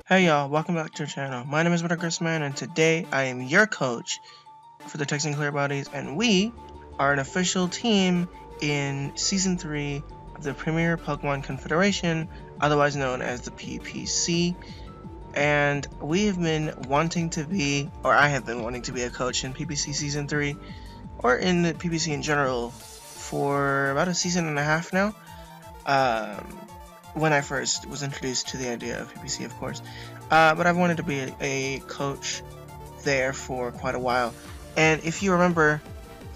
Hey y'all, welcome back to our channel. My name is Man, and today I am your coach for the Texan Clear Bodies, and we are an official team in Season 3 of the Premier Pokemon Confederation, otherwise known as the PPC. And we have been wanting to be, or I have been wanting to be a coach in PPC Season 3, or in the PPC in general, for about a season and a half now. When I first was introduced to the idea of PPC, of course. But I've wanted to be a coach there for quite a while. And if you remember,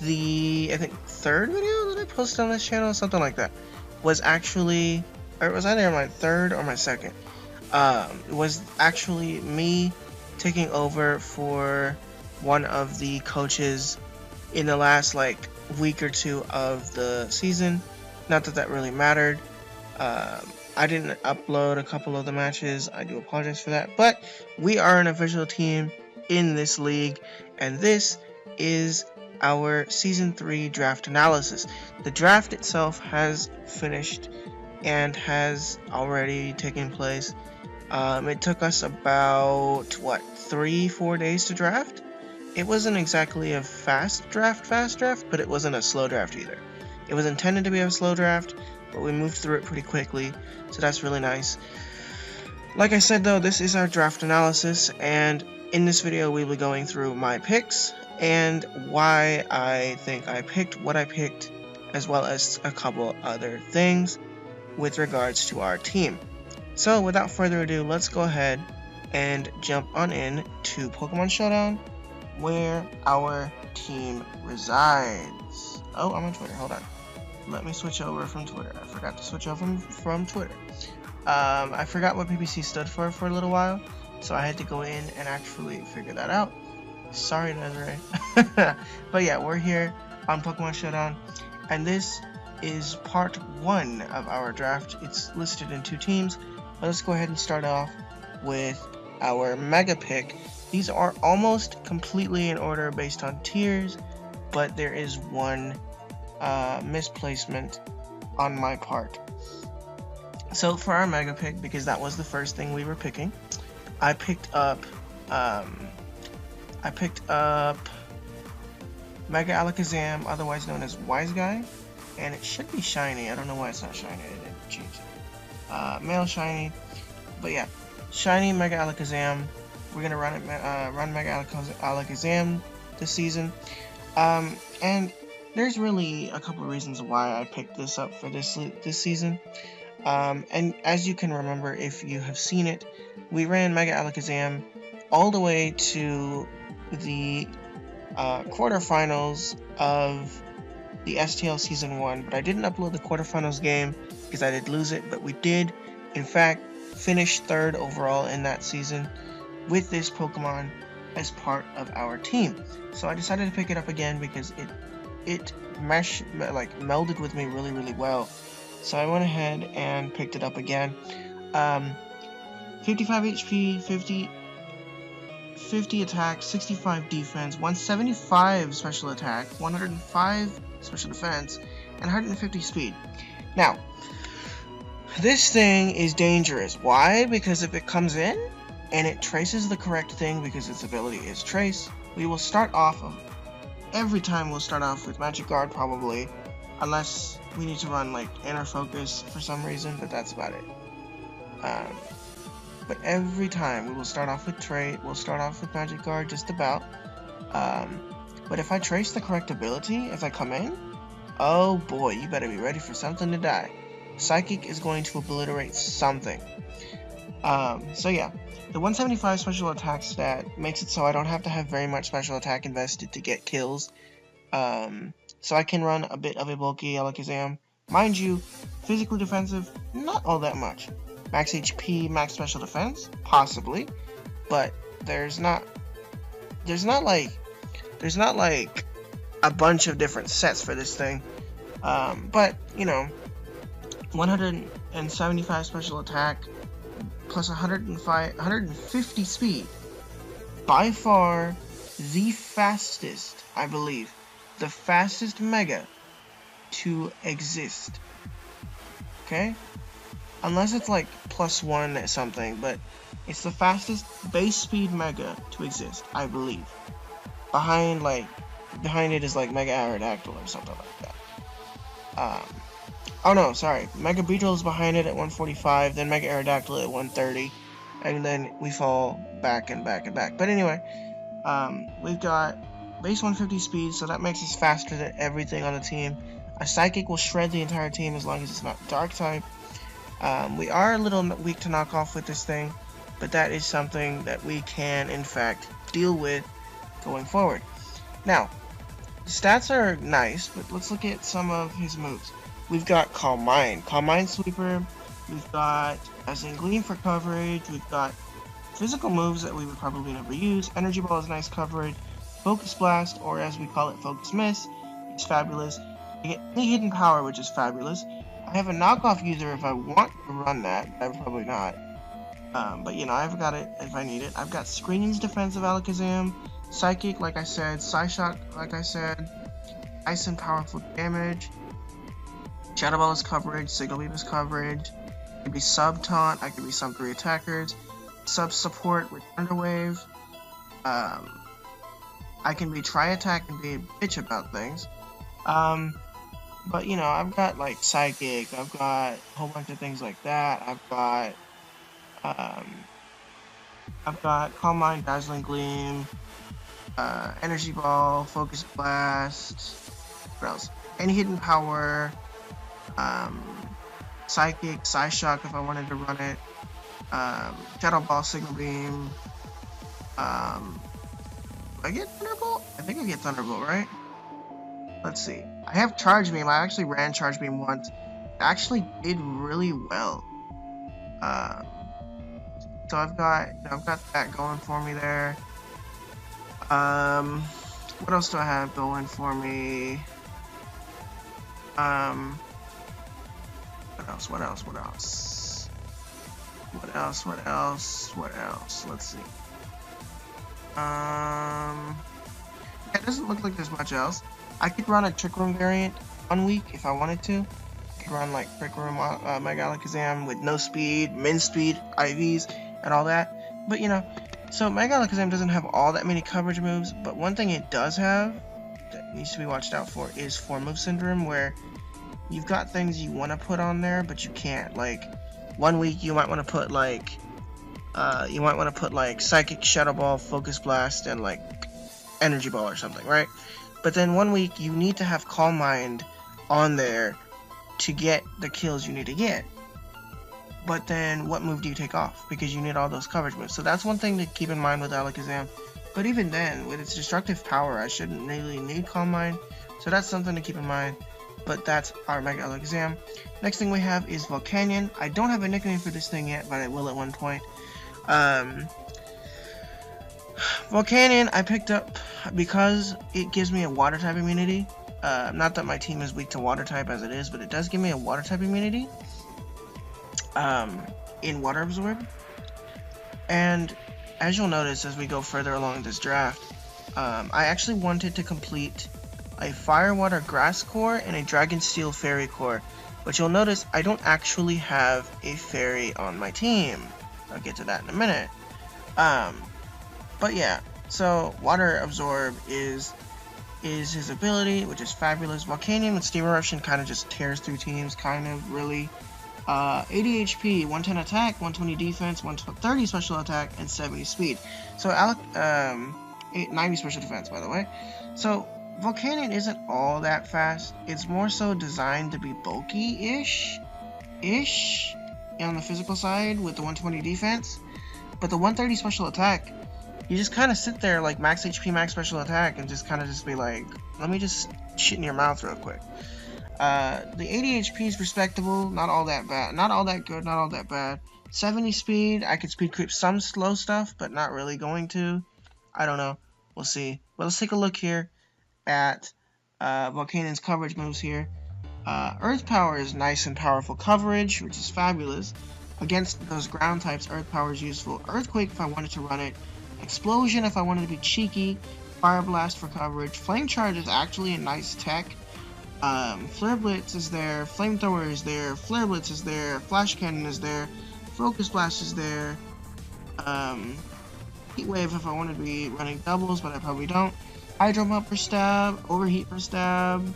I think, third video that I posted on this channel, something like that, was actually, or it was either my third or my second, it was actually me taking over for one of the coaches in the last, week or two of the season. Not that that really mattered. I didn't upload a couple of the matches. I do apologize for that. But we are an official team in this league, and this is our Season 3 draft analysis. The draft itself has finished and has already taken place. It took us about, 3-4 days to draft? It wasn't exactly a fast draft, but it wasn't a slow draft either. It was intended to be a slow draft, but we moved through it pretty quickly, so that's really nice. Like I said though, this is our draft analysis, and in this video we'll be going through my picks and why I think I picked what I picked, as well as a couple other things with regards to our team. So without further ado, let's go ahead and jump on in to Pokemon Showdown, where our team resides. Oh, I'm on Twitter, hold on. Let me switch over from Twitter. I forgot to switch over from Twitter. I forgot what PPC stood for a little while, so I had to go in and actually figure that out. Sorry, Desiree. But yeah, we're here on Pokemon Showdown, and this is part 1 of our draft. It's listed in 2 teams, but let's go ahead and start off with our Mega Pick. These are almost completely in order based on tiers, but there is one misplacement on my part. So for our Mega Pick, because that was the first thing we were picking, I picked up Mega Alakazam, otherwise known as Wise Guy, and it should be shiny. I don't know why it's not shiny. I didn't change it. Male shiny, but yeah, shiny Mega Alakazam. We're gonna run Mega Alakazam this season, and there's really a couple of reasons why I picked this up for this season. And as you can remember, if you have seen it, we ran Mega Alakazam all the way to the quarterfinals of the STL Season 1, but I didn't upload the quarterfinals game because I did lose it, but we did, in fact, finish 3rd overall in that season with this Pokemon as part of our team. So I decided to pick it up again because it melded with me really well. So I went ahead and picked it up again. 55 HP, 50 attack, 65 defense, 175 special attack, 105 special defense, and 150 speed. Now, this thing is dangerous. Why? Because if it comes in and it traces the correct thing, because its ability is trace, we will start off every time we'll start off with Magic Guard, probably, unless we need to run Inner Focus for some reason, but that's about it. But every time we will start off with we'll start off with Magic Guard, just about. But if I trace the correct ability as I come in, oh boy, you better be ready for something to die. Psychic is going to obliterate something. So yeah, the 175 special attack stat makes it so I don't have to have very much special attack invested to get kills. So I can run a bit of a bulky Alakazam. Mind you, physically defensive, not all that much. Max HP, max special defense, possibly, but there's not a bunch of different sets for this thing. But you know, 175 special attack plus 150 speed. By far the fastest, I believe, the fastest Mega to exist. Okay? Unless it's +1 something, but It's the fastest base speed Mega to exist, I believe. Behind it is like Mega Aerodactyl or something like that. Oh no, sorry. Mega Beedrill is behind it at 145, then Mega Aerodactyl at 130, and then we fall back and back and back. But anyway, we've got base 150 speed, so that makes us faster than everything on the team. A Psychic will shred the entire team as long as it's not Dark type. We are a little weak to knock off with this thing, but that is something that we can, in fact, deal with going forward. Now, the stats are nice, but let's look at some of his moves. We've got Calm Mind Sweeper, we've got Dazzling Gleam for coverage, we've got physical moves that we would probably never use. Energy Ball is nice coverage. Focus Blast, or as we call it, Focus Miss, is fabulous. You get any hidden power, which is fabulous. I have a knockoff user if I want to run that, but I'm probably not. But you know, I've got it if I need it. I've got Screening's Defensive Alakazam, Psychic, like I said, Psyshock, like I said, Ice and Powerful Damage, Shadow Ball is coverage, Signal Beam is coverage, I could be Sub Taunt, I could be Sub 3 attackers, Sub Support with Thunder Wave, I can be Tri Attack and be a bitch about things. But you know, I've got like Psychic, I've got a whole bunch of things like that. I've got Calm Mind, Dazzling Gleam, Energy Ball, Focus Blast, what else? Any hidden power, Psychic, Psyshock if I wanted to run it, Shadow Ball, Signal Beam. Do I get Thunderbolt? I think I get Thunderbolt, right? Let's see. I have Charge Beam. I actually ran Charge Beam once. It actually did really well. So I've got that going for me there. What else do I have going for me? What else? Let's see. It doesn't look like there's much else. I could run a Trick Room variant 1 week if I wanted to. I could run like Trick Room Mega Alakazam with no speed, min speed, IVs, and all that. But you know, so Mega Alakazam doesn't have all that many coverage moves, but one thing it does have that needs to be watched out for is 4-move syndrome, where you've got things you want to put on there, but you can't. Like 1 week you might want to put like Psychic, Shadow Ball, Focus Blast, and like Energy Ball or something, right? But then 1 week you need to have Calm Mind on there to get the kills you need to get. But then what move do you take off? Because you need all those coverage moves. So that's one thing to keep in mind with Alakazam. But even then, with its destructive power, I shouldn't really need Calm Mind. So that's something to keep in mind. But that's our Mega Alakazam. Next thing we have is Volcanion. I don't have a nickname for this thing yet, but I will at one point. Volcanion I picked up because it gives me a water type immunity. Not that my team is weak to water type as it is, but it does give me a water type immunity in Water Absorb. And as you'll notice as we go further along this draft, I actually wanted to complete a Fire Water Grass Core and a Dragon Steel Fairy Core, but you'll notice I don't actually have a fairy on my team. I'll get to that in a minute. But yeah, so Water Absorb is his ability, which is fabulous. Volcanion with Steam Eruption kind of just tears through teams, kind of, really. 80 HP, 110 attack, 120 defense, 130 special attack, and 70 speed. So 90 special defense, by the way. So Volcanion isn't all that fast. It's more so designed to be bulky-ish on the physical side with the 120 defense. But the 130 special attack, you just kind of sit there like max HP, max special attack, and just kind of just be like, let me just shit in your mouth real quick. The 80 HP is respectable, not all that bad, not all that good, not all that bad. 70 speed, I could speed creep some slow stuff, but not really going to. I don't know, we'll see. But let's take a look here at Volcanion's coverage moves here. Earth Power is nice and powerful coverage, which is fabulous. Against those ground types, Earth Power is useful. Earthquake if I wanted to run it. Explosion if I wanted to be cheeky. Fire Blast for coverage. Flame Charge is actually a nice tech. Flare Blitz is there. Flamethrower is there. Flare Blitz is there. Flash Cannon is there. Focus Blast is there. Heat Wave if I wanted to be running doubles, but I probably don't. Hydro Pump for stab, Overheat for stab,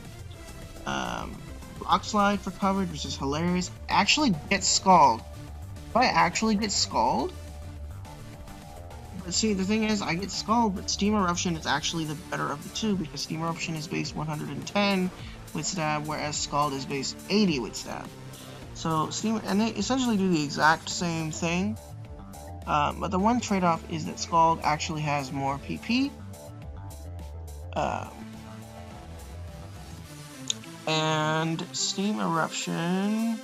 Rock Slide for coverage, which is hilarious. Actually get Scald. Do I actually get Scald? But see, the thing is, I get Scald, but Steam Eruption is actually the better of the two, because Steam Eruption is base 110 with stab, whereas Scald is base 80 with stab. So and they essentially do the exact same thing, but the one trade-off is that Scald actually has more PP, and Steam Eruption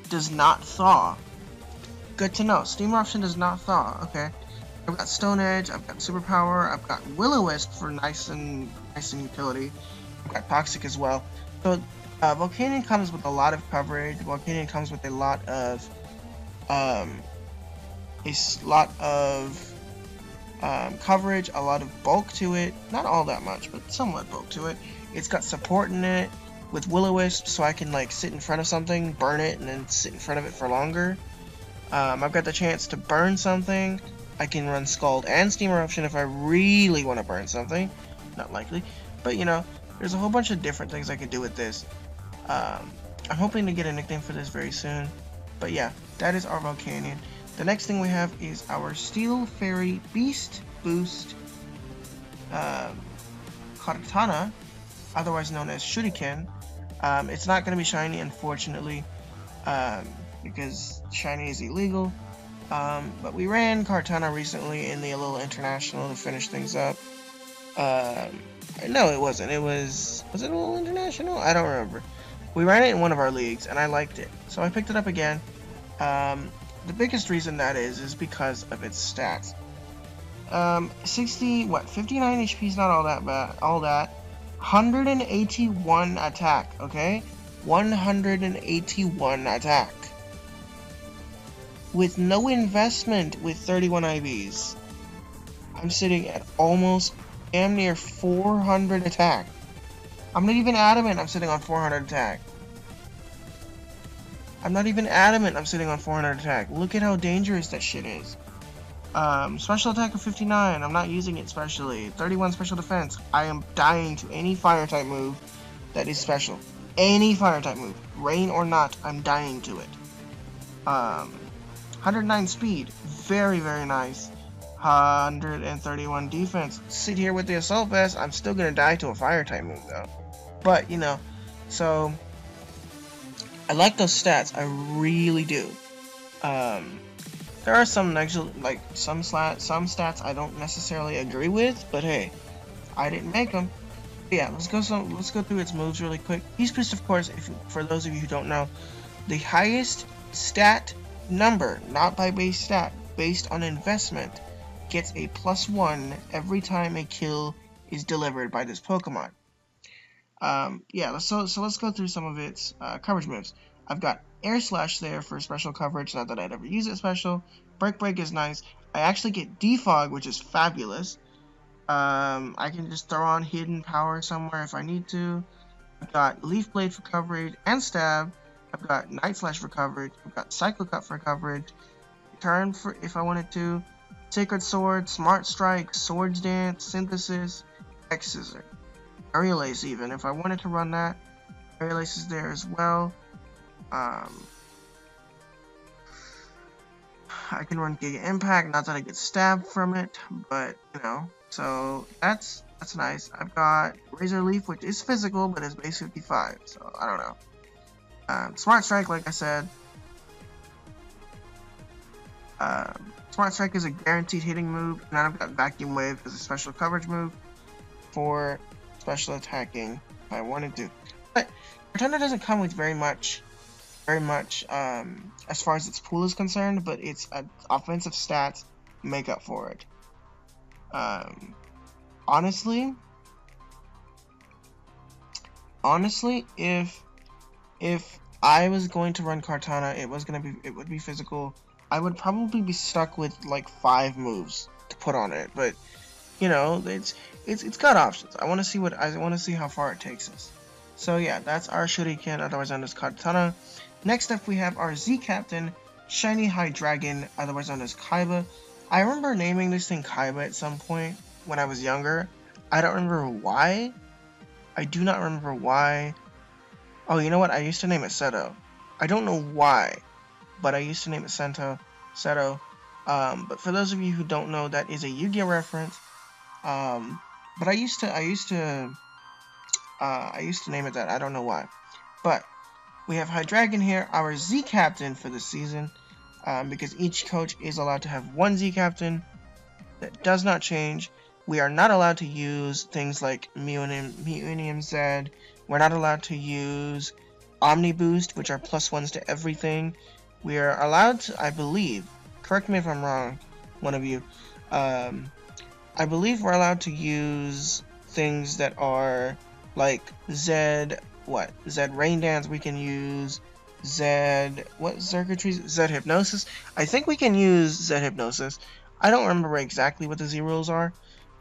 does not thaw. Good to know. Steam Eruption does not thaw. Okay. I've got Stone Edge, I've got Superpower, I've got Will-O-Wisp for nice and utility. I've got Toxic as well. So Volcanion comes with a lot of coverage. Volcanion comes with a lot of coverage, a lot of bulk to it. Not all that much, but somewhat bulk to it. It's got support in it with Will-O-Wisp, so I can like sit in front of something, burn it, and then sit in front of it for longer. I've got the chance to burn something. I can run Scald and Steam Eruption if I really want to burn something. Not likely. But, you know, there's a whole bunch of different things I could do with this. I'm hoping to get a nickname for this very soon. But yeah, that is our Volcanion. The next thing we have is our Steel Fairy Beast Boost Katana, otherwise known as Shuriken. It's not going to be shiny, unfortunately, because shiny is illegal. But we ran Kartana recently in the little international to finish things up. No, it wasn't. Was it a little international? I don't remember. We ran it in one of our leagues, and I liked it. So I picked it up again. The biggest reason that is because of its stats. 59 HP is not all that bad. 181 attack, okay? 181 attack. With no investment with 31 IVs. I'm sitting at almost damn near 400 attack. I'm not even adamant I'm sitting on 400 attack. I'm not even adamant I'm sitting on 400 attack. Look at how dangerous that shit is. Special attack of 59. I'm not using it specially. 31 special defense. I am dying to any fire type move that is special. Any fire type move. Rain or not, I'm dying to it. 109 speed. Very, very nice. 131 defense. Sit here with the assault vest. I'm still gonna die to a fire type move though. But, you know, so I like those stats. I really do. There are some some stats I don't necessarily agree with, but hey, I didn't make them. But yeah, let's go through its moves really quick. Beast Boost, of course, for those of you who don't know, the highest stat number, not by base stat, based on investment, gets a +1 every time a kill is delivered by this Pokemon. Yeah, so let's go through some of its coverage moves. I've got Air Slash there for special coverage, not that I'd ever use it special. Break is nice. I actually get Defog, which is fabulous. I can just throw on Hidden Power somewhere if I need to. I've got Leaf Blade for coverage and Stab. I've got Night Slash for coverage. I've got Cycle Cut for coverage. Turn for if I wanted to. Sacred Sword, Smart Strike, Swords Dance, Synthesis, X Scissor. Aerial Ace even. If I wanted to run that, Aerial Ace is there as well. I can run Giga Impact, not that I get stabbed from it, but, you know, so that's nice. I've got Razor Leaf, which is physical, but is base 55, so I don't know. Smart Strike, like I said. Smart Strike is a guaranteed hitting move, and then I've got Vacuum Wave as a special coverage move for special attacking if I wanted to. But Kartana doesn't come with very much as far as its pool is concerned, but its offensive stats make up for it. Honestly, if I was going to run Kartana, it would be physical. I would probably be stuck with like 5 moves to put on it, but you know, it's got options. I want to see how far it takes us. So yeah, that's our Shuriken, otherwise known as Kartana. Next up, we have our Z Captain, Shiny High Dragon, otherwise known as Kaiba. I remember naming this thing Kaiba at some point when I was younger. I don't remember why. I do not remember why. Oh, you know what? I used to name it Seto. I don't know why, but I used to name it Seto. But for those of you who don't know, that is a Yu-Gi-Oh reference. But I used to name it that. I don't know why. But we have Hydreigon here, our Z captain for the season, because each coach is allowed to have one Z captain. That does not change. We are not allowed to use things like Mewtwo Z. We're not allowed to use Omni Boost, which are +1s to everything. We are allowed to, I believe, correct me if I'm wrong, one of you, I believe we're allowed to use things that are like Z Rain Dance. We can use circuitries? Z Hypnosis. I think we can use Z Hypnosis. I don't remember exactly what the Z rules are,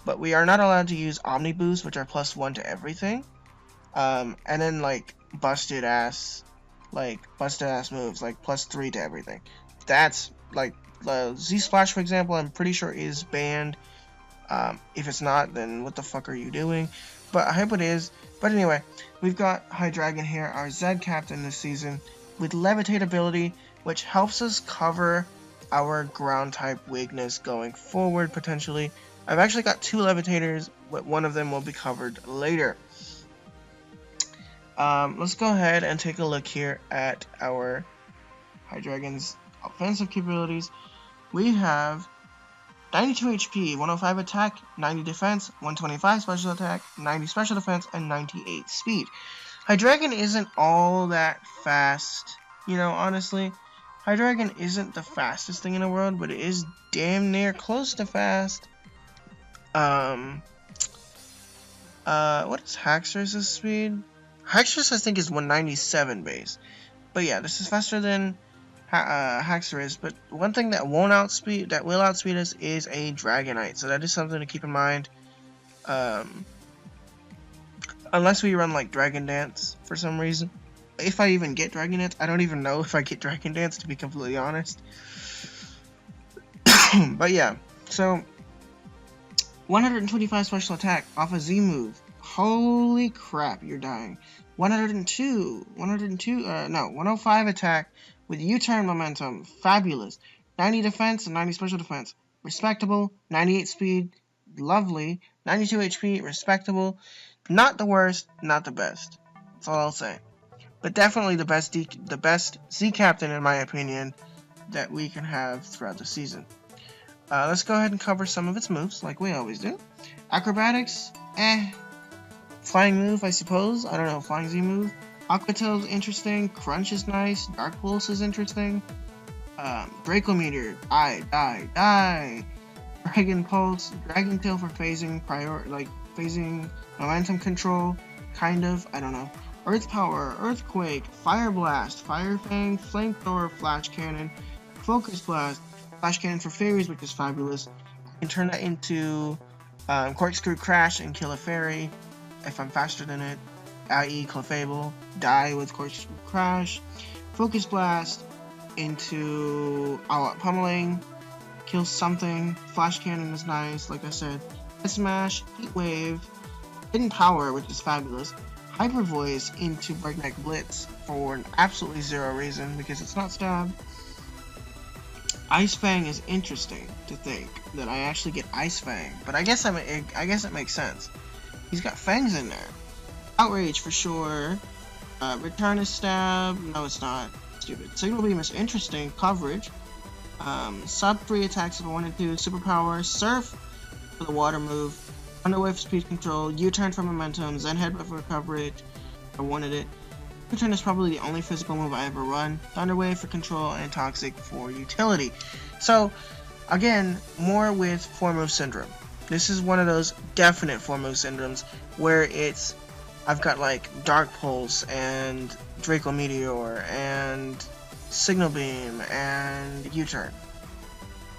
but we are not allowed to use Omni Boost, which are +1 to everything. And then like busted ass moves, like +3 to everything. That's like Z Splash, for example. I'm pretty sure is banned. If it's not, then what the fuck are you doing? But I hope it is. But anyway, we've got Hydreigon here, our Z captain this season, with Levitate ability, which helps us cover our ground type weakness going forward, potentially. I've actually got 2 Levitators, but one of them will be covered later. Let's go ahead and take a look here at our Hydreigon's offensive capabilities. We have 92 HP, 105 attack, 90 defense, 125 special attack, 90 special defense, and 98 speed. Hydreigon isn't all that fast, you know, honestly. Hydreigon isn't the fastest thing in the world, but it is damn near close to fast. What is Haxorus's speed? Haxorus, I think, is 197 base. But yeah, this is faster than Haxorus, but one thing that will outspeed us is a Dragonite, so that is something to keep in mind. Unless we run like Dragon Dance for some reason. If I even get Dragon Dance, I don't even know if I get Dragon Dance, to be completely honest. But yeah, so 125 special attack off a Z move. Holy crap, you're dying. 105 attack with U-turn momentum. Fabulous. 90 defense and 90 special defense. Respectable. 98 speed. Lovely. 92 HP. Respectable. Not the worst, not the best. That's all I'll say. But definitely the best Z captain, in my opinion, that we can have throughout the season. Let's go ahead and cover some of its moves, like we always do. Acrobatics, Flying move, I suppose. I don't know, Flying Z move. Aqua Tail's interesting. Crunch is nice. Dark Pulse is interesting. Draco Meteor, die. Dragon Pulse, Dragon Tail for phasing, phasing momentum control, kind of, I don't know. Earth Power, Earthquake, Fire Blast, Fire Fang, Flamethrower, Flash Cannon, Focus Blast, Flash Cannon for fairies, which is fabulous. I can turn that into Corkscrew Crash and kill a fairy if I'm faster than it, i.e. Clefable, die with Corkscrew Crash, Focus Blast into All-Out Pummeling, kill something, Flash Cannon is nice, like I said, Smash, Heat Wave, Hidden Power, which is fabulous, Hyper Voice into Breakneck Blitz for absolutely zero reason, because it's not stab. Ice Fang is interesting to think that I actually get Ice Fang, but I guess it makes sense. He's got fangs in there. Outrage for sure. Return is stab. No, it's not. Stupid. Signal Beam is interesting. Coverage. Sub 3 attacks if I wanted to. Superpower. Surf for the water move. Underwave for speed control. U-turn for momentum. Zen Headbutt for coverage. I wanted it. U-turn is probably the only physical move I ever run. Thunderwave for control and Toxic for utility. So, again, more with 4-move syndrome. This is one of those definite 4-move syndromes where I've got like Dark Pulse and Draco Meteor and Signal Beam and U-turn.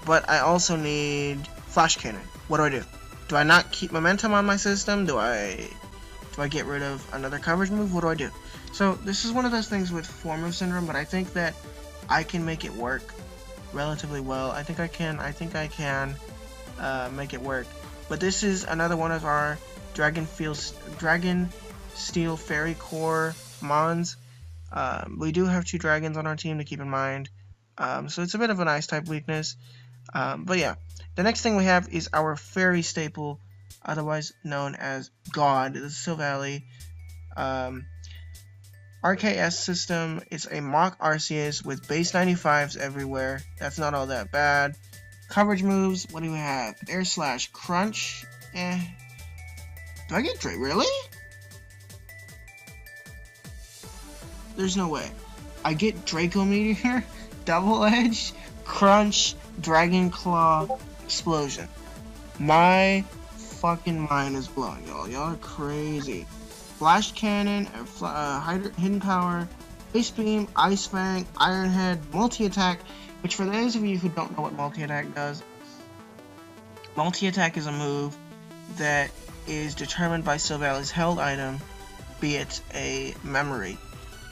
But I also need Flash Cannon. What do? Do I not keep momentum on my system? Do I get rid of another coverage move? What do? So this is one of those things with 4-move syndrome, but I think that I can make it work relatively well. I think I can make it work. But this is another one of our Dragon Steel Fairy Core Mons. We do have 2 dragons on our team to keep in mind. So it's a bit of an ice type weakness. But yeah, the next thing we have is our fairy staple, otherwise known as God. This is Silvally. RKS system. It's a mock Arceus with base 95s everywhere. That's not all that bad. Coverage moves. What do we have? Air Slash, Crunch. Do I get Drake? Really? There's no way. I get Draco Meteor, Double Edge, Crunch, Dragon Claw, Explosion. My fucking mind is blown, y'all. Y'all are crazy. Flash Cannon, Hidden Power, Ice Beam, Ice Fang, Iron Head, Multi-Attack, which for those of you who don't know what Multi-Attack does, Multi-Attack is a move that is determined by Silvally's held item, be it a memory.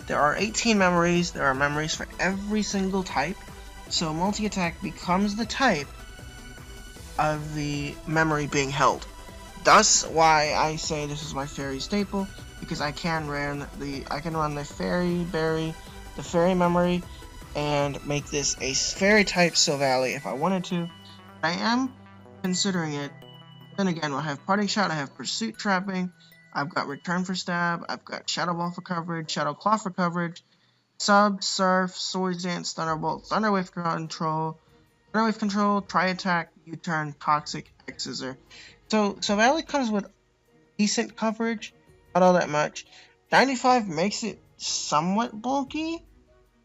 There are 18 memories. There are memories for every single type. So Multi-Attack becomes the type of the memory being held. Thus why I say this is my fairy staple, because I can run the fairy berry, the fairy memory, and make this a fairy type Silvally if I wanted to. I am considering it. Then again, I have Parting Shot, I have Pursuit Trapping, I've got Return for Stab, I've got Shadow Ball for coverage, Shadow Claw for coverage, Sub, Surf, Swords Dance, Thunderbolt, Thunderwave Control, Tri-Attack, U-Turn, Toxic, X-Scissor. So Silvally comes with decent coverage, not all that much. 95 makes it somewhat bulky,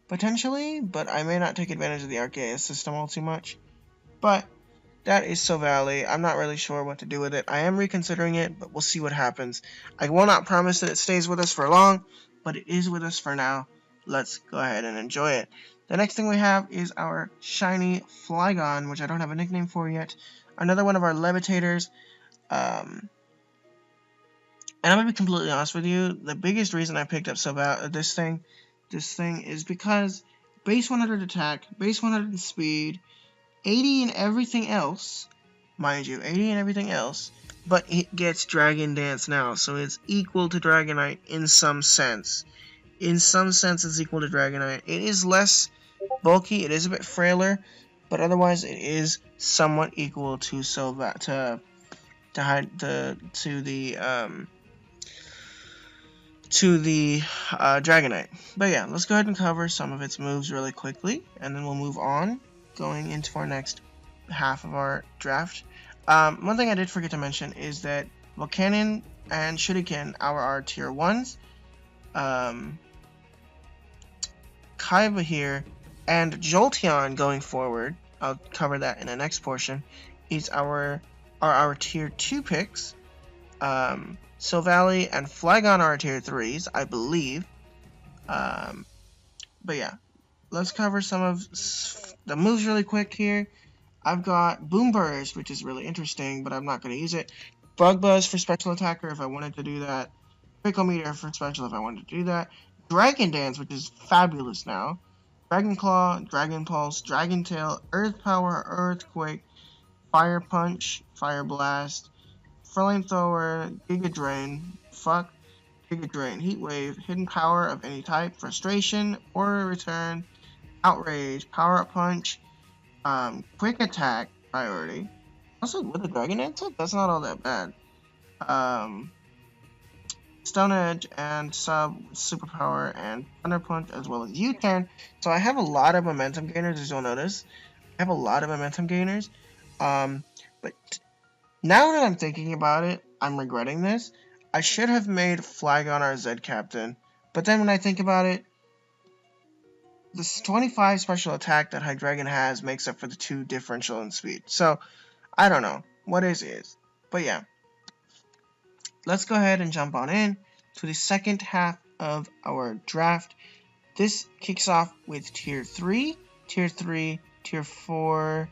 potentially, but I may not take advantage of the RKS system all too much. But that is Silvally. I'm not really sure what to do with it. I am reconsidering it, but we'll see what happens. I will not promise that it stays with us for long, but it is with us for now. Let's go ahead and enjoy it. The next thing we have is our shiny Flygon, which I don't have a nickname for yet. Another one of our levitators. And I'm gonna be completely honest with you. The biggest reason I picked up this thing is because base 100 attack, base 100 speed, 80 and everything else, mind you, 80 and everything else, but it gets Dragon Dance now, so it's equal to Dragonite in some sense. In some sense, it's equal to Dragonite. It is less bulky, it is a bit frailer, but otherwise it is somewhat equal to the Dragonite. But yeah, let's go ahead and cover some of its moves really quickly, and then we'll move on, going into our next half of our draft. One thing I did forget to mention is that Volcanion and Shuriken are our tier 1s. Kaiba here, and Jolteon going forward, I'll cover that in the next portion, are our tier 2 picks. Silvally and Flygon are tier 3s, I believe. But yeah, let's cover some of the moves really quick here. I've got Boom Burst, which is really interesting, but I'm not going to use it. Bug Buzz for special attacker if I wanted to do that. Draco Meteor for special if I wanted to do that. Dragon Dance, which is fabulous now. Dragon Claw, Dragon Pulse, Dragon Tail, Earth Power, Earthquake, Fire Punch, Fire Blast, Flamethrower, Giga Drain, Giga Drain, Heat Wave, Hidden Power of any type, Frustration, Order Return, Outrage, Power Up Punch, Quick Attack, Priority. Also, with the Dragon Dance, that's not all that bad. Stone Edge and Sub with Superpower and Thunder Punch, as well as U-Turn. So I have a lot of momentum gainers, as you'll notice. I have a lot of momentum gainers. But now that I'm thinking about it, I'm regretting this. I should have made Flygon our Z Captain. But then when I think about it, this 25 special attack that Hydreigon has makes up for the 2 differential in speed. So, I don't know. What is. But yeah. Let's go ahead and jump on in to the second half of our draft. This kicks off with tier 3, tier 4.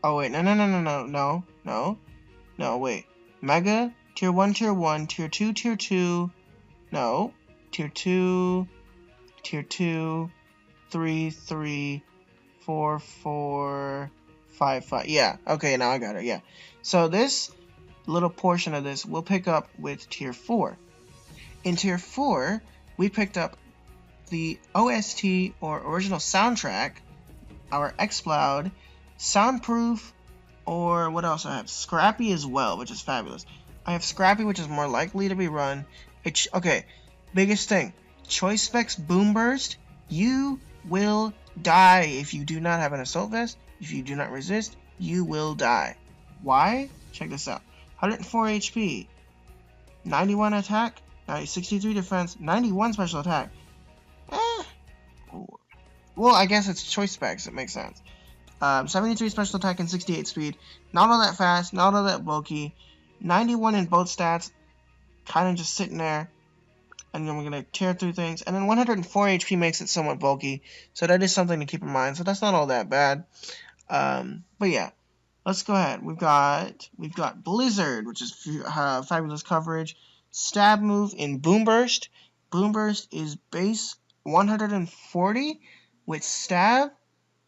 Oh wait, no, wait. Mega, tier 1, tier 2, tier 2. No, tier 2, 3, 4, 4, 5, 5. Yeah, okay, now I got it, yeah. So this little portion of this we'll pick up with Tier 4. In Tier 4, we picked up the OST, or original soundtrack, our Exploud, Soundproof, or what else I have? Scrappy as well, which is fabulous. I have Scrappy, which is more likely to be run. Okay, biggest thing. Choice Specs Boom Burst. You will die if you do not have an Assault Vest. If you do not resist, you will die. Why? Check this out. 104 HP, 91 attack, 63 defense, 91 special attack. Well, I guess it's choice specs. It makes sense. 73 special attack and 68 speed. Not all that fast, not all that bulky. 91 in both stats. Kind of just sitting there. And then we're going to tear through things. And then 104 HP makes it somewhat bulky. So that is something to keep in mind. So that's not all that bad. But yeah. Let's go ahead. We've got Blizzard, which is fabulous coverage. Stab move in Boom Burst. Boom Burst is base 140. With Stab,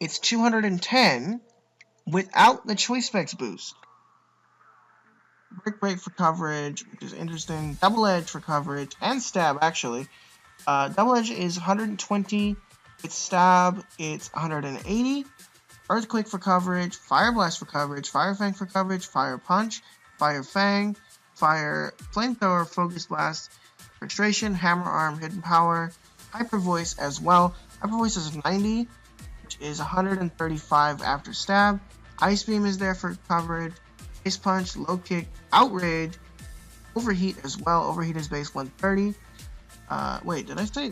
it's 210 without the Choice Specs boost. Brick Break for coverage, which is interesting. Double Edge for coverage, and Stab, actually. Double Edge is 120. With Stab, it's 180. Earthquake for coverage, Fire Blast for coverage, Fire Fang for coverage, Fire Punch, Fire Fang, Fire Flamethrower, Focus Blast, Frustration, Hammer Arm, Hidden Power, Hyper Voice as well. Hyper Voice is 90, which is 135 after Stab. Ice Beam is there for coverage. Ice Punch, Low Kick, Outrage, Overheat as well. Overheat is base 130. Wait, did I say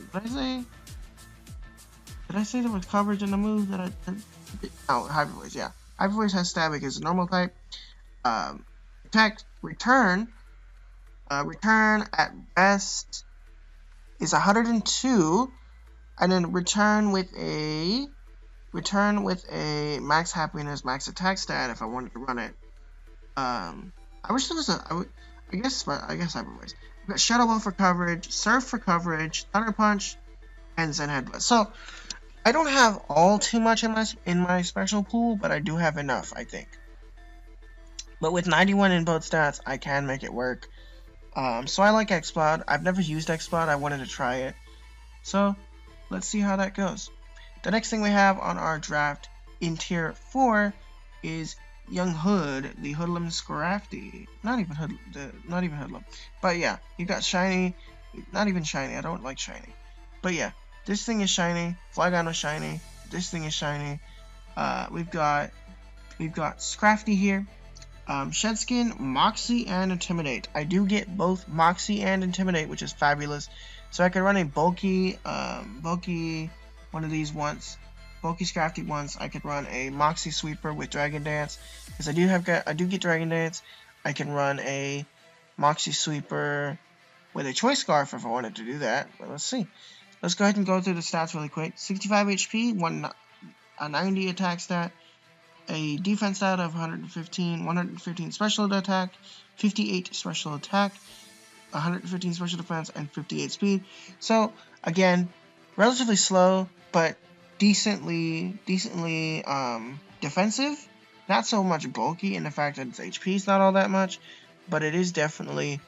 there was coverage in the move that oh, Hyper Voice, yeah. Hyper Voice has Stab because it's normal type. Attack, Return at best is 102. And then return with a max happiness, max attack stat if I wanted to run it. I wish there was I guess Hyper Voice. We've got Shadow Ball for coverage, Surf for coverage, Thunder Punch, and Zen Headbutt. So I don't have all too much in my special pool, but I do have enough, I think. But with 91 in both stats, I can make it work. So I like Exploud. I've never used Exploud. I wanted to try it. So let's see how that goes. The next thing we have on our draft in Tier 4 is Young Hood, the Hoodlum Scrafty. Not even Hoodlum. But yeah, you got Shiny. Not even Shiny. I don't like Shiny. But yeah, this thing is shiny. Flygon is shiny. This thing is shiny. We've got Scrafty here. Shedskin, Moxie, and Intimidate. I do get both Moxie and Intimidate, which is fabulous. So I could run a bulky one of these once, bulky Scrafty once. I could run a Moxie Sweeper with Dragon Dance, because I do get Dragon Dance. I can run a Moxie Sweeper with a Choice Scarf if I wanted to do that. But let's see. Let's go ahead and go through the stats really quick. 65 HP, a 90 attack stat, a defense stat of 115 special attack, 58 special attack, 115 special defense, and 58 speed. So again, relatively slow, but decently defensive. Not so much bulky in the fact that its HP is not all that much, but it is definitely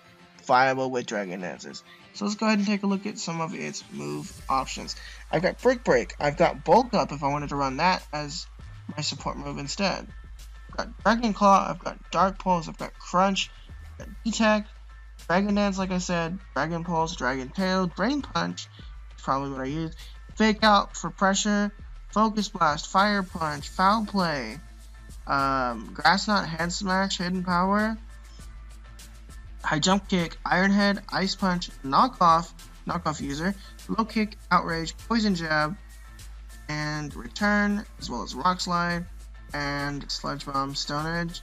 viable with Dragon Dances. So let's go ahead and take a look at some of its move options. I've got Brick Break. I've got Bulk Up if I wanted to run that as my support move instead. I've got Dragon Claw. I've got Dark Pulse. I've got Crunch. I've got Detect. Dragon Dance, like I said. Dragon Pulse. Dragon Tail. Drain Punch. Is probably what I use. Fake Out for pressure. Focus Blast. Fire Punch. Foul Play. Grass Knot. Head Smash. Hidden Power. High Jump Kick, Iron Head, Ice Punch, Knockoff User, Low Kick, Outrage, Poison Jab, and Return, as well as Rock Slide, and Sludge Bomb, Stone Edge,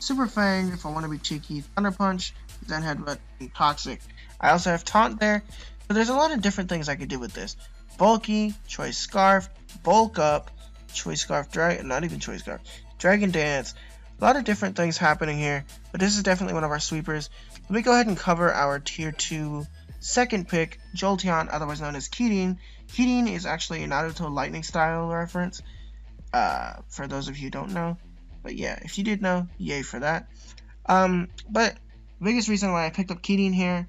Super Fang if I want to be cheeky, Thunder Punch, Zen Headbutt, and Toxic. I also have Taunt there, so there's a lot of different things I could do with this. Bulky, Choice Scarf, Bulk Up, Choice Scarf, not even Choice Scarf, Dragon Dance. A lot of different things happening here, but this is definitely one of our sweepers. Let me go ahead and cover our Tier 2 second pick, Jolteon, otherwise known as Keating. Keating is actually a Naruto Lightning style reference. For those of you who don't know. But yeah, if you did know, yay for that. But biggest reason why I picked up Keating here,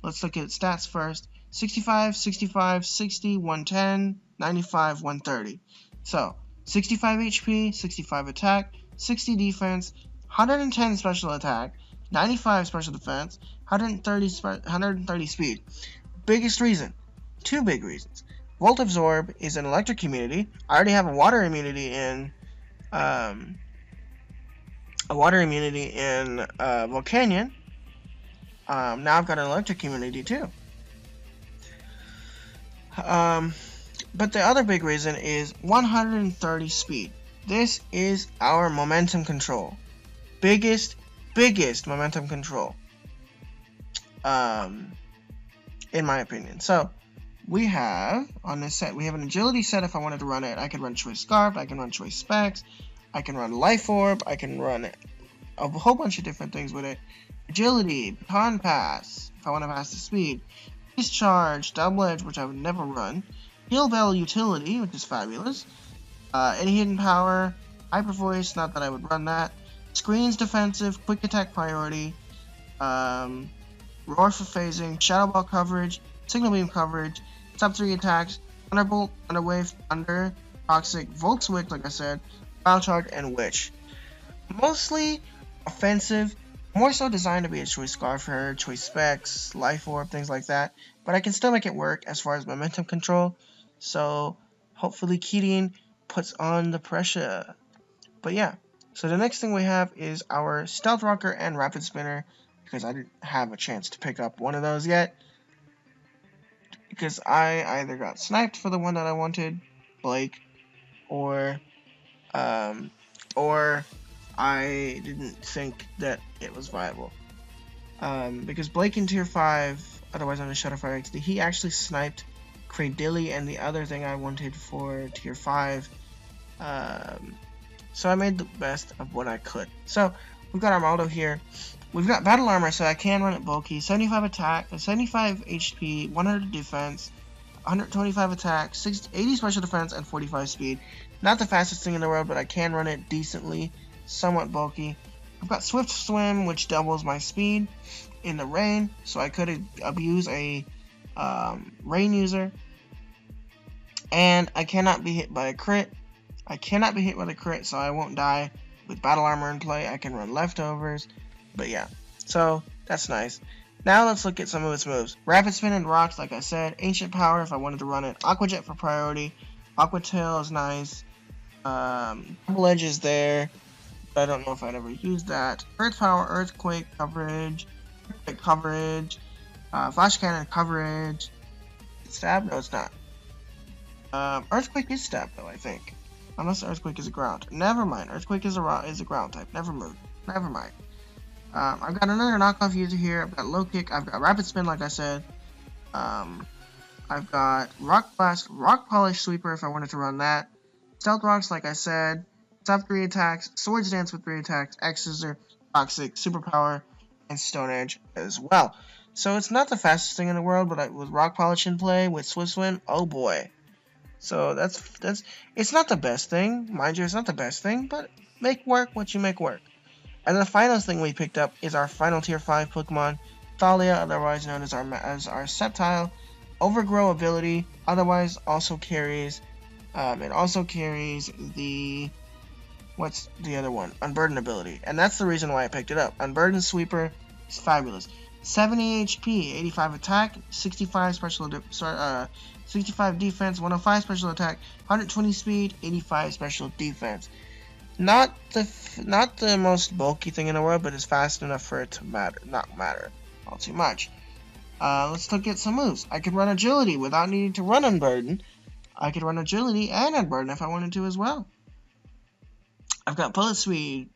let's look at stats first. 65, 65, 60, 110, 95, 130. So, 65 HP, 65 attack, 60 defense, 110 special attack, 95 special defense, 130 speed. Biggest reason, two big reasons. Volt Absorb is an electric immunity. I already have a water immunity in Volcanion. Now I've got an electric immunity too. But the other big reason is 130 speed. This is our momentum control. Biggest momentum control. In my opinion. So, we have, on this set, we have an agility set. If I wanted to run it, I could run Choice Scarf, I can run Choice Specs, I can run Life Orb, I can run a whole bunch of different things with it. Agility, Baton Pass, if I want to pass the speed, Discharge, Double Edge, which I would never run, Heal Bell Utility, which is fabulous, any Hidden Power, Hyper Voice, not that I would run that, Screens Defensive, Quick Attack Priority, Roar for phasing, Shadow Ball coverage, Signal Beam coverage, sub 3 attacks, Thunderbolt, Thunderwave, Thunder, Toxic, Volt Switch, like I said, Wild Charge, and Witch. Mostly offensive, more so designed to be a Choice Scarfer, Choice Specs, Life Orb, things like that, but I can still make it work as far as momentum control, so hopefully Keating puts on the pressure. But yeah, so the next thing we have is our Stealth Rocker and Rapid Spinner, because I didn't have a chance to pick up one of those yet, because I either got sniped for the one that I wanted, Blake, or I didn't think that it was viable. Because Blake in Tier 5, otherwise known as Shadowfire XD, he actually sniped Cradilly and the other thing I wanted for Tier 5. So I made the best of what I could. So, we've got Armaldo here. We've got Battle Armor, so I can run it bulky. 75 attack, 75 HP, 100 defense, 125 attack, 80 special defense, and 45 speed. Not the fastest thing in the world, but I can run it decently, somewhat bulky. I've got Swift Swim, which doubles my speed in the rain, so I could abuse a rain user. And I cannot be hit by a crit. I cannot be hit with a crit, so I won't die. With Battle Armor in play, I can run Leftovers. But yeah, so that's nice. Now let's look at some of its moves. Rapid Spin and Rocks, like I said. Ancient Power if I wanted to run it. Aqua Jet for priority. Aqua Tail is nice. Double Edge is there, but I don't know if I'd ever use that. Earth Power, Earthquake coverage. Earthquake coverage. Flash Cannon coverage. Stab? No, it's not. Earthquake is stab though, I think. Unless Earthquake is a ground. Never mind. Earthquake is a ground type. Never mind. I've got another knockoff user here. I've got Low Kick. I've got Rapid Spin, like I said. I've got Rock Blast, Rock Polish Sweeper if I wanted to run that. Stealth Rocks, like I said. Sub 3 attacks. Swords Dance with 3 attacks. X Scissor, Toxic, Superpower, and Stone Edge as well. So it's not the fastest thing in the world, but with Rock Polish in play, with Swift Swim, oh boy. So that's it's not the best thing, mind you, it's not the best thing, but make work what you make work. And the final thing we picked up is our final Tier 5 Pokemon, Thalia, otherwise known as our Sceptile. Overgrow ability, otherwise also carries, it also carries the, what's the other one? Unburden ability, and that's the reason why I picked it up. Unburden Sweeper is fabulous. 70 HP, 85 attack, 65 65 defense, 105 special attack, 120 speed, 85 special defense. Not the most bulky thing in the world, but it's fast enough for it to not matter all too much. Let's look at some moves. I could run Agility without needing to run Unburden. I could run Agility and Unburden if I wanted to as well. I've got Bullet Seed,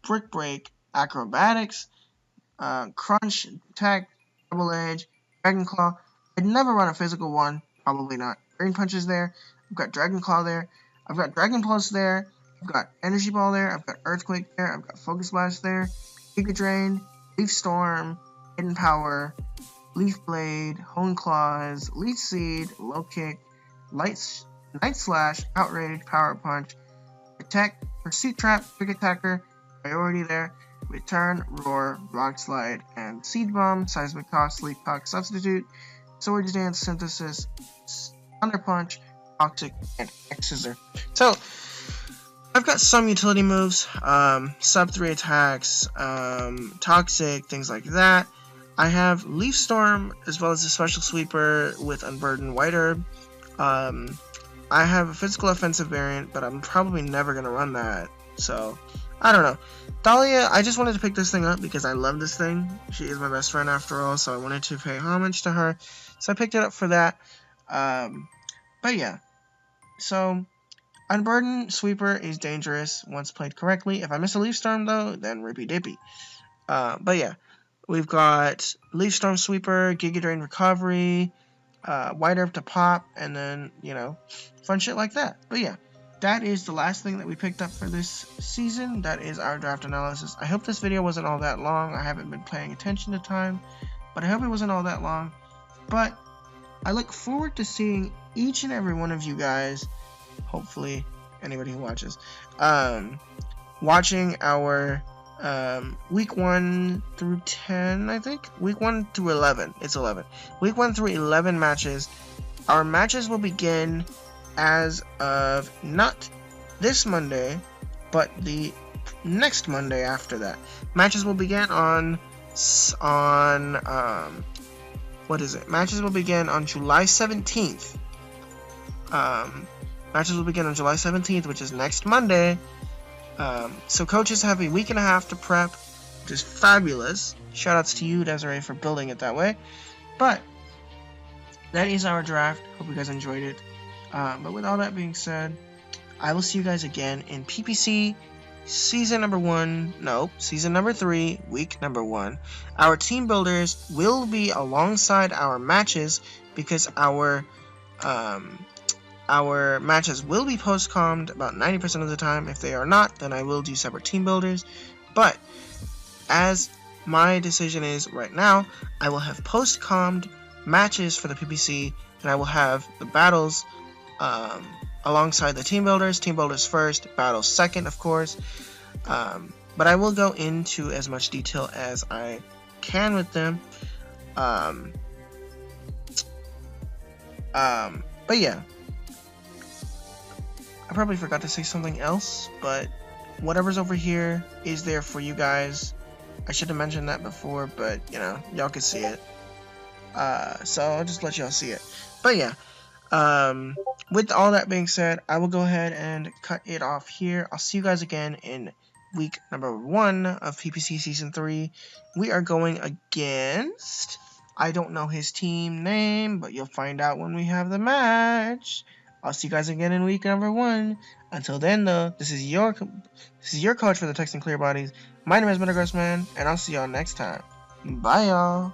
Brick Break, Acrobatics, Crunch, Attack, Double Edge, Dragon Claw. I'd never run a physical one, probably not. Drain Punch is there. I've got Dragon Claw there. I've got Dragon Pulse there. I've got Energy Ball there. I've got Earthquake there. I've got Focus Blast there. Giga Drain, Leaf Storm, Hidden Power, Leaf Blade, Hone Claws, Leech Seed, Low Kick, Light Night Slash, Outrage, Power Punch, Protect, Pursuit Trap, Quick Attacker, Priority there, Return, Roar, Rock Slide, and Seed Bomb, Seismic Toss, Sleep Talk, Substitute, Swords Dance, Synthesis, Thunder Punch, Toxic, and X-Scissor. So, I've got some utility moves, sub 3 attacks, Toxic, things like that. I have Leaf Storm, as well as a Special Sweeper with Unburdened White Herb. I have a Physical Offensive variant, but I'm probably never going to run that, so I don't know. Thalia, I just wanted to pick this thing up because I love this thing. She is my best friend after all, so I wanted to pay homage to her. So I picked it up for that. But yeah. So, Unburdened Sweeper is dangerous once played correctly. If I miss a Leaf Storm, though, then rippy dippy. But yeah. We've got Leaf Storm Sweeper, Giga Drain Recovery, White Herb to pop, and then, you know, fun shit like that. But yeah. That is the last thing that we picked up for this season. That is our draft analysis. I hope this video wasn't all that long. I haven't been paying attention to time, but I hope it wasn't all that long. But I look forward to seeing each and every one of you guys, hopefully anybody who watches, watching our week 1 through 10, I think? Week 1 through 11. It's 11. Week 1 through 11 matches. Our matches will begin as of not this Monday, but the next Monday after that. Matches will begin on what is it? Matches will begin on July 17th. Matches will begin on July 17th, which is next Monday. So coaches have a week and a half to prep, which is fabulous. Shoutouts to you, Desiree, for building it that way. But that is our draft. Hope you guys enjoyed it. But with all that being said, I will see you guys again in PPC season number 3, week number 1. Our team builders will be alongside our matches because our matches will be post-commed about 90% of the time. If they are not, then I will do separate team builders. But as my decision is right now, I will have post-commed matches for the PPC, and I will have the battles alongside the team builders first, battles second, of course. But I will go into as much detail as I can with them. But yeah, I probably forgot to say something else, but whatever's over here is there for you guys. I should have mentioned that before, but you know, y'all can see it. So I'll just let y'all see it. But yeah. With all that being said, I will go ahead and cut it off here. I'll see you guys again in week number 1 of PPC Season 3. We are going against, I don't know his team name, but you'll find out when we have the match. I'll see you guys again in week number 1. Until then, though, this is your coach for the Texan Clear Bodies. My name is Metagross Man, and I'll see y'all next time. Bye, y'all.